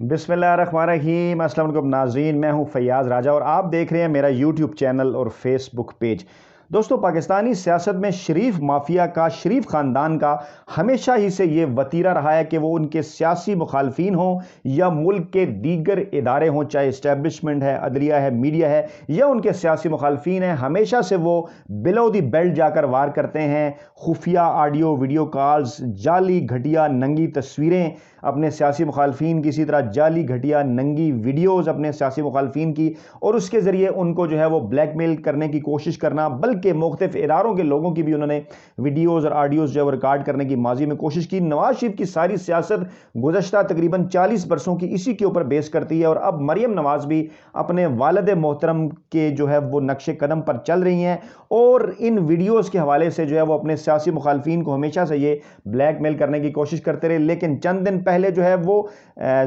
बिस्मिल्लाहिर्रहमानिर्रहीम। अस्सलाम वालेकुम नाज़रीन, मैं हूं फैयाज़ राजा और आप देख रहे हैं मेरा यूट्यूब चैनल और फेसबुक पेज। दोस्तों, पाकिस्तानी सियासत में शरीफ माफिया का, शरीफ ख़ानदान का हमेशा ही से ये वतीरा रहा है कि वो उनके सियासी मुखालफिन हों या मुल्क के दीगर इदारे हों, चाहे इस्टेब्लिशमेंट है, अदलिया है, मीडिया है, या उनके सियासी मुखालफिन हैं, हमेशा से वो बिलो दी बेल्ट जाकर वार करते हैं। खुफिया ऑडियो वीडियो कॉल्स, जाली घटिया नंगी तस्वीरें अपने सियासी मुखालफिन की, इसी तरह जाली घटिया नंगी वीडियोज़ अपने सियासी मुखालफिन की, और उसके ज़रिए उनको जो है वो ब्लैकमेल करने की कोशिश करना, बल्कि मुख्तलिफ इदारों के लोगों की भी उन्होंने वीडियोज़ और आडियोज़ जो है रिकॉर्ड करने की माजी में कोशिश की। नवाज शरीफ की सारी सियासत गुज़श्ता तकरीबन 40 बरसों की इसी के ऊपर बेस करती है, और अब मरियम नवाज भी अपने वालिद मोहतरम के जो है वो नक्शे कदम पर चल रही हैं, और इन वीडियोज़ के हवाले से जो है वो अपने सियासी मुखालफिन को हमेशा से ये ब्लैकमेल करने की कोशिश करते रहे। लेकिन चंद दिन पहले जो है वो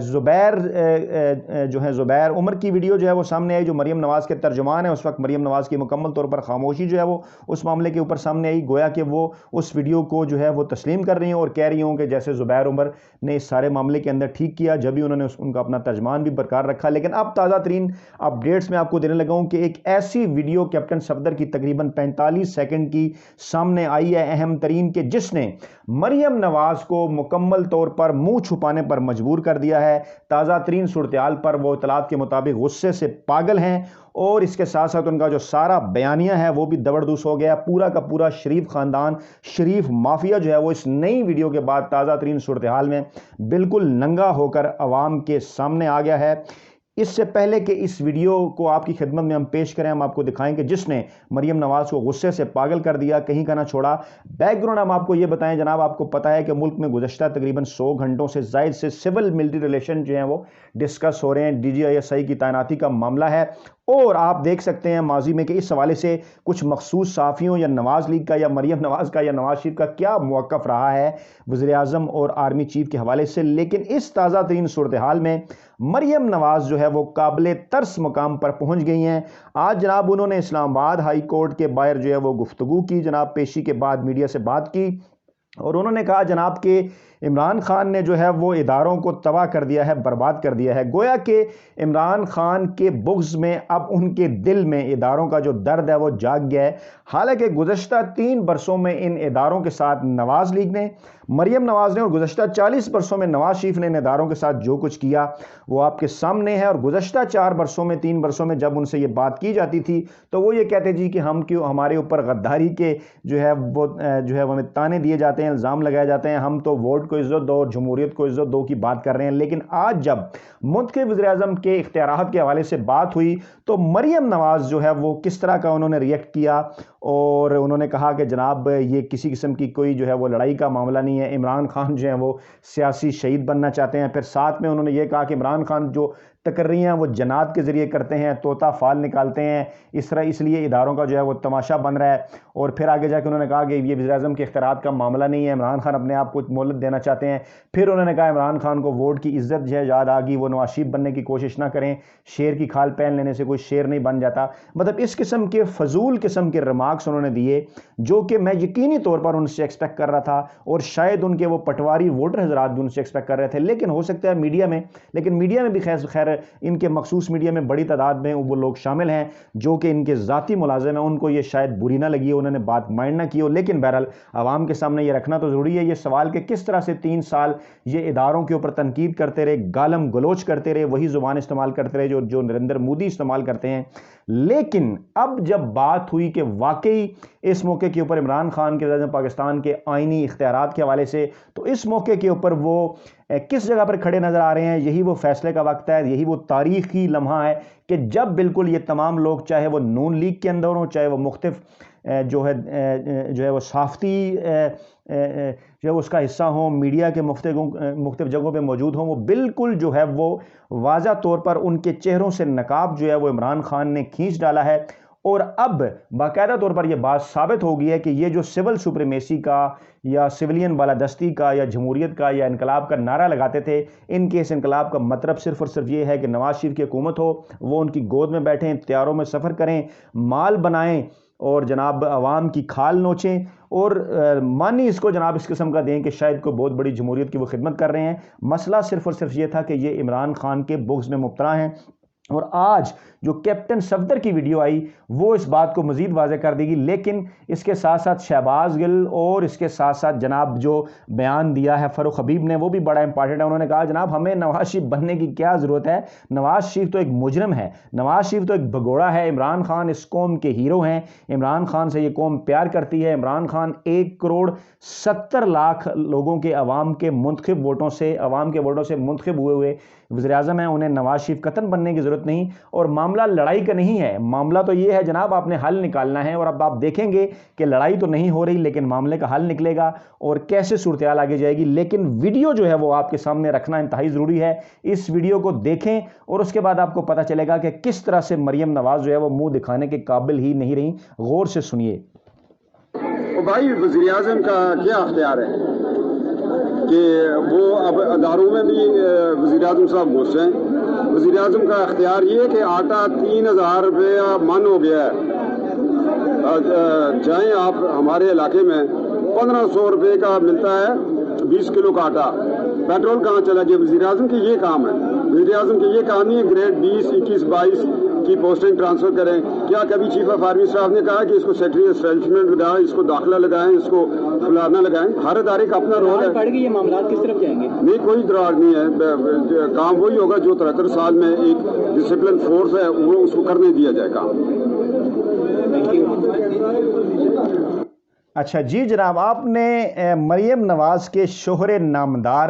ज़ुबैर उमर की वीडियो जो है वो सामने आई, जो मरियम नवाज़ के तर्जुमान है। उस वक्त मरियम नवाज़ की मुकम्मल तौर पर खामोशी जो है वो उस मामले के ऊपर सामने आई, गोया कि वो उस वीडियो को जो है वो तस्लीम कर रही हूँ और कह रही हूँ कि जैसे ज़ुबैर उमर ने इस सारे मामले के अंदर ठीक किया, जब भी उन्होंने उनका अपना तर्जमान भी बरकरार रखा। लेकिन अब ताज़ा तरीन अपडेट्स में आपको देने लगा हूँ कि एक ऐसी वीडियो कैप्टन सफदर की तकरीबन 45 सेकंड की सामने आई है, अहम तरीन, के जिसने मरियम नवाज को मुकम्मल तौर पर मुंह छुपाने पर मजबूर कर दिया है। ताज़ा तरीन सूरत-ए-हाल पर वो इतलात के मुताबिक गुस्से से पागल हैं, और इसके साथ साथ उनका जो सारा बयानिया है वो भी दबरदूस हो गया। पूरा का पूरा शरीफ खानदान, शरीफ माफिया जो है वो इस नई वीडियो के बाद ताज़ा तरीन सूरत-ए-हाल में बिल्कुल नंगा होकर अवाम के सामने आ गया है। इससे पहले कि इस वीडियो को आपकी खिदमत में हम पेश करें, हम आपको दिखाएं कि जिसने मरियम नवाज को गुस्से से पागल कर दिया, कहीं का ना छोड़ा। बैकग्राउंड हम आपको ये बताएं जनाब, आपको पता है कि मुल्क में गुज़श्ता तकरीबन 100 घंटों से ज़ायद से सिविल मिलिट्री रिलेशन जो हैं वो डिस्कस हो रहे हैं। DGISI की तैनाती का मामला है, और आप देख सकते हैं माजी में कि इस हवाले से कुछ मखसूस सहाफ़ियों या नवाज़ लीग का या मरियम नवाज़ का या नवाज शरीफ का क्या मौक़िफ़ रहा है वज़ीर-ए-आज़म और आर्मी चीफ के हवाले से। लेकिन इस ताज़ा तरीन सूरत हाल में मरियम नवाज जो है वो काबिल तरस मुकाम पर पहुंच गई हैं। आज जनाब उन्होंने इस्लामाबाद हाई कोर्ट के बाहर जो है वो गुफ्तगू की, जनाब पेशी के बाद मीडिया से बात की, और उन्होंने कहा जनाब के इमरान खान ने जो है वो इदारों को तबाह कर दिया है, बर्बाद कर दिया है। गोया कि इमरान खान के बुग़्ज़ में अब उनके दिल में इदारों का जो दर्द है वो जाग गया है। हालांकि गुज़श्ता 3 बरसों में इन इदारों के साथ नवाज़ लीग ने, मरियम नवाज़ ने, और गुज़श्ता 40 बरसों में नवाज शरीफ ने इन इदारों के साथ जो कुछ किया वो आपके सामने है। और गुज़श्ता 4 बरसों में, 3 बरसों में जब उनसे ये बात की जाती थी तो वो ये कहते जी कि हम क्यों, हमारे ऊपर गद्दारी के जो है वो हमें ताने दिए जाते हैं, इल्ज़ाम लगाए जाते हैं, हम तो वोट को इज़्ज़त दो और जमहूरियत को इज़्ज़त दो की बात कर रहे हैं। लेकिन आज जब मुल्क के वज़ीर-ए-आज़म के इख्तियारात के हवाले से बात हुई तो मरियम नवाज़ जो है वो किस तरह का उन्होंने रिएक्ट किया, और उन्होंने कहा कि जनाब ये किसी किस्म की कोई जो है वो लड़ाई का मामला नहीं है, इमरान खान जो है वो सियासी शहीद बनना चाहते हैं। फिर साथ में उन्होंने ये कहा कि इमरान खान जो तकर्रियाँ वो जनात के ज़रिए करते हैं, तोता फाल निकालते हैं, इस तरह इसलिए इदारों का जो है वो तमाशा बन रहा है। और फिर आगे जाके उन्होंने कहा कि ये वज़ीर-ए-आज़म के इख्तियारात का मामला नहीं है, इमरान खान अपने आप को मोहलत देना चाहते हैं। फिर उन्होंने कहा इमरान खान को वोट की इज्जत जो है याद आ गई, वो नवाज शरीफ बनने की कोशिश ना करें, शेर की खाल पहन लेने से कोई शेर नहीं बन जाता। मतलब इस किस्म के फजूल किस्म के रिमार्क्स उन्होंने दिए, जो कि मैं यकीनी तौर पर उनसे एक्सपेक्ट कर रहा था, और शायद उनके वो पटवारी वोटर हजरात भी उनसे एक्सपेक्ट कर रहे थे। लेकिन हो सकता है मीडिया में, लेकिन मीडिया में भी खैर इनके मखसूस मीडिया में बड़ी तादाद में वो लोग शामिल हैं जो कि इनके ज़ाती मुलाजिम हैं, उनको ये शायद बुरी ना लगी हो, उन्होंने बात माइंड ना की हो। लेकिन बहरहाल आवाम के सामने ये रखना तो ज़रूरी है ये सवाल कि किस तरह से 3 साल ये इदारों के ऊपर तनकीद करते रहे, गालम गलोच करते रहे, वही ज़ुबान इस्तेमाल करते रहे जो नरेंद्र मोदी इस्तेमाल करते हैं। लेकिन अब जब बात हुई कि वाकई इस मौके के ऊपर इमरान खान के वज़ीर पाकिस्तान के आइनी इख्तियारात के हवाले से, तो इस मौके के ऊपर वो किस जगह पर खड़े नज़र आ रहे हैं, यही वो फैसले का वक्त है, यही वो तारीखी लम्हा है कि जब बिल्कुल ये तमाम लोग, चाहे वो नून लीग के अंदर हो, चाहे वो मुख्तलिफ जो है वो साफ़ती जो है उसका हिस्सा हो, मीडिया के मुख्तलिफ जगहों पे मौजूद हों, वो बिल्कुल जो है वो वाज़ा तौर पर उनके चेहरों से नकाब जो है वो इमरान खान ने खींच डाला है। और अब बाकायदा तौर पर यह बात साबित हो गई है कि ये जो सिविल सुप्रीमेसी का या सिविलियन बालादस्ती का या जमहूरियत का या इनकलाब का नारा लगाते थे, इनके इस इनकलाब का मतलब सिर्फ़ और सिर्फ ये है कि नवाज शरीफ की हुकूमत हो, वो उनकी गोद में बैठें, त्यारों में सफ़र करें, माल बनाएं, اور جناب عوام کی کھال نوچیں اور مانی اس کو جناب اس قسم کا دیں کہ شاید کوئی بہت بڑی جمہوریت کی وہ خدمت کر رہے ہیں۔ مسئلہ صرف اور صرف یہ تھا کہ یہ عمران خان کے بغض میں مبتلا ہیں، اور آج جو کیپٹن صفدر کی ویڈیو آئی وہ اس بات کو مزید واضح کر دے گی۔ لیکن اس کے ساتھ ساتھ شہباز گل اور اس کے ساتھ ساتھ جناب جو بیان دیا ہے فاروق حبیب نے وہ بھی بڑا امپارٹنٹ ہے۔ انہوں نے کہا جناب ہمیں نواز شریف بننے کی کیا ضرورت ہے، نواز شریف تو ایک مجرم ہے، نواز شریف تو ایک بھگوڑا ہے، عمران خان اس قوم کے ہیرو ہیں، عمران خان سے یہ قوم پیار کرتی ہے، عمران خان 1,70,00,000 لوگوں کے عوام کے منتخب ووٹوں سے منتخب ہوئے وزیر اعظم ہیں، انہیں نواز شریف قطن بننے کی ضرورت نہیں۔ اور معاملہ لڑائی کا نہیں ہے، معاملہ تو یہ ہے جناب آپ نے حل نکالنا ہے، اور اب آپ دیکھیں گے کہ لڑائی تو نہیں ہو رہی لیکن معاملے کا حل نکلے گا اور کیسے صورتحال آگے جائے گی۔ لیکن ویڈیو جو ہے وہ آپ کے سامنے رکھنا انتہائی ضروری ہے، اس ویڈیو کو دیکھیں اور اس کے بعد آپ کو پتہ چلے گا کہ کس طرح سے مریم نواز جو ہے وہ منہ دکھانے کے قابل ہی نہیں رہی۔ غور سے سنیے۔ بھائی وزیر اعظم کا کیا اختیار ہے کہ وہ اب اداروں میں بھی وزیر اعظم صاحب گھس ہیں؟ وزیر اعظم کا اختیار یہ ہے کہ آٹا 3,000 روپیہ من ہو گیا ہے، جائیں آپ ہمارے علاقے میں 1,500 روپے کا ملتا ہے 20 کلو کا آٹا، پیٹرول کہاں چلا گیا؟ وزیر اعظم کی یہ کام ہے، وزیر اعظم کی یہ کام نہیں ہے گریڈ 20، 21، 22 کی پوسٹنگ ٹرانسفر کریں۔ کیا کبھی چیف آف آرمی صاحب نے کہا کہ اس کو سیکٹری اسٹیبلشمنٹ لگائیں، اس کو داخلہ لگائیں، اس کو فلانا لگائیں؟ ہر ادارے کا اپنا رول ہے۔ پڑ گئی یہ معاملات کس طرف جائیں گے؟ نہیں، کوئی دراڑ نہیں ہے، کام وہی ہوگا جو 73 سال میں ایک ڈسپلن فورس ہے وہ اس کو کرنے دیا جائے کام۔ اچھا جی جناب، آپ نے مریم نواز کے شوہر نامدار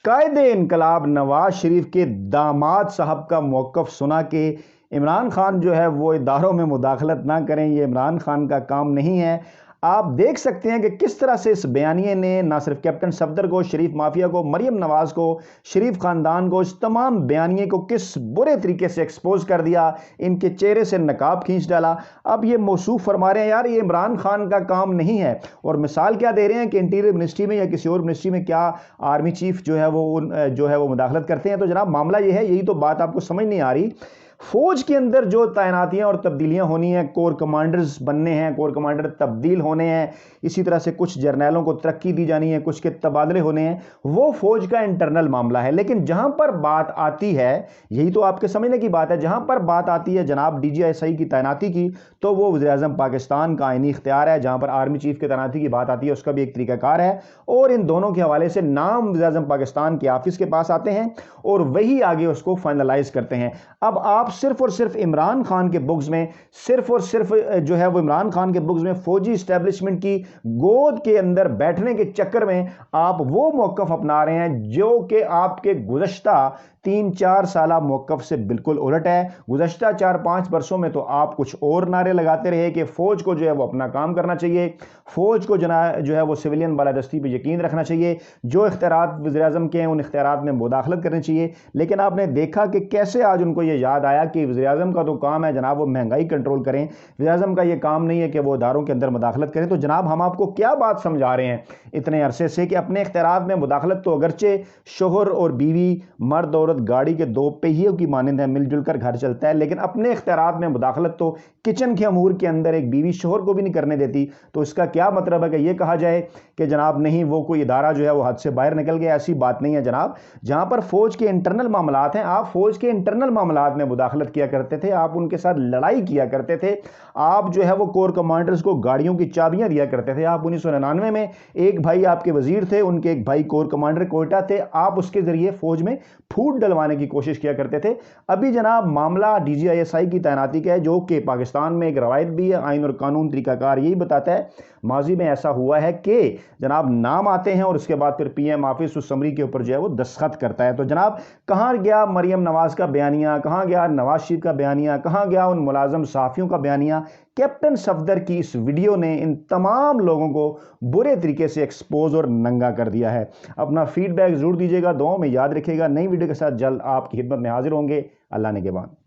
قائد انقلاب نواز شریف کے داماد صاحب کا موقف سنا کہ عمران خان جو ہے وہ اداروں میں مداخلت نہ کریں، یہ عمران خان کا کام نہیں ہے۔ آپ دیکھ سکتے ہیں کہ کس طرح سے اس بیانیے نے نہ صرف کیپٹن صفدر کو، شریف مافیا کو، مریم نواز کو، شریف خاندان کو، اس تمام بیانیے کو کس برے طریقے سے ایکسپوز کر دیا، ان کے چہرے سے نقاب کھینچ ڈالا۔ اب یہ موصوف فرما رہے ہیں یار یہ عمران خان کا کام نہیں ہے، اور مثال کیا دے رہے ہیں کہ انٹیریئر منسٹری میں یا کسی اور منسٹری میں کیا آرمی چیف جو ہے وہ مداخلت کرتے ہیں۔ تو جناب معاملہ یہ ہے، یہی تو بات آپ کو سمجھ نہیں آ رہی۔ فوج کے اندر جو تعیناتیاں اور تبدیلیاں ہونی ہیں، کور کمانڈرز بننے ہیں، کور کمانڈر تبدیل ہونے ہیں، اسی طرح سے کچھ جرنیلوں کو ترقی دی جانی ہے، کچھ کے تبادلے ہونے ہیں، وہ فوج کا انٹرنل معاملہ ہے۔ لیکن جہاں پر بات آتی ہے، یہی تو آپ کے سمجھنے کی بات ہے، جہاں پر بات آتی ہے جناب DGI کی تعیناتی کی، تو وہ وزیر اعظم پاکستان کا آئینی اختیار ہے۔ جہاں پر آرمی چیف کی تعیناتی کی بات آتی ہے اس کا بھی ایک طریقہ کار ہے، اور ان دونوں کے حوالے سے نام وزیر اعظم پاکستان کے آفس کے پاس آتے ہیں اور وہی آگے اس کو فائنلائز کرتے ہیں۔ اب آپ صرف اور صرف عمران خان کے بغض میں، صرف اور صرف جو ہے وہ عمران خان کے بغض میں فوجی اسٹیبلشمنٹ کی گود کے اندر بیٹھنے کے چکر میں آپ وہ موقف اپنا رہے ہیں جو کہ آپ کے گزشتہ 3-4 سالہ موقف سے بالکل الٹ ہے۔ گزشتہ 4-5 برسوں میں تو آپ کچھ اور نعرے لگاتے رہے کہ فوج کو جو ہے وہ اپنا کام کرنا چاہیے، فوج کو جو ہے وہ سویلین بالادستی پہ یقین رکھنا چاہیے، جو اختیارات وزیر اعظم کے ہیں ان اختیارات میں مداخلت کرنی چاہیے۔ لیکن آپ نے دیکھا کہ کیسے آج ان کو یہ یاد آیا کہ وزیر اعظم کا تو کام ہے جناب وہ مہنگائی کنٹرول کریں، وزیر اعظم کا یہ کام نہیں ہے کہ وہ اداروں کے اندر مداخلت کریں۔ تو جناب ہم آپ کو کیا بات سمجھا رہے ہیں اتنے عرصے سے کہ اپنے اختیارات میں مداخلت تو اگرچہ شوہر اور بیوی، مرد عورت گاڑی کے 2 پہیوں کی مانند ہے، مل جل کر گھر چلتا ہے، لیکن اپنے اختیارات میں مداخلت تو کچن کے امور کے اندر ایک بیوی شوہر کو بھی نہیں کرنے دیتی۔ تو اس کا کیا مطلب ہے کہ یہ کہا جائے کہ جناب نہیں وہ کوئی ادارہ جو ہے وہ حد سے باہر نکل گیا؟ ایسی بات نہیں ہے جناب۔ جہاں پر فوج کے انٹرنل معاملات ہیں، آپ فوج کے انٹرنل معاملات میں مداخلت کیا کرتے تھے، آپ ان کے ساتھ لڑائی کیا کرتے تھے، آپ جو ہے وہ کور کمانڈرز کو گاڑیوں کی چابیاں دیا کرتے تھے۔ آپ 1999 میں ایک بھائی آپ کے وزیر تھے، ان کے ایک بھائی کور کمانڈر کوئٹہ تھے، آپ اس کے ذریعے فوج میں پھوٹ ڈلوانے کی کوشش کیا کرتے تھے۔ ابھی جناب معاملہ DGI کی تعیناتی کا ہے، جو کہ پاکستان میں ایک روایت بھی ہے، آئین اور قانون طریقہ کار یہی بتاتا ہے۔ ماضی میں ایسا ہوا ہے کہ جناب نام آتے ہیں اور اس کے بعد پھر PM آفس اس سمری کے اوپر جو ہے وہ دستخط کرتا ہے۔ تو جناب کہاں گیا مریم نواز کا بیانیہ، کہاں گیا نواز شریف کا بیانیہ، کہاں گیا ان ملازم صحافیوں کا بیانیہ؟ کیپٹن صفدر کی اس ویڈیو نے ان تمام لوگوں کو برے طریقے سے ایکسپوز اور ننگا کر دیا ہے۔ اپنا فیڈ بیک ضرور دیجیے گا، دعاؤں میں یاد رکھیے گا۔ نئی ویڈیو کے ساتھ جلد آپ کی خدمت میں حاضر ہوں گے۔ اللہ نگہبان۔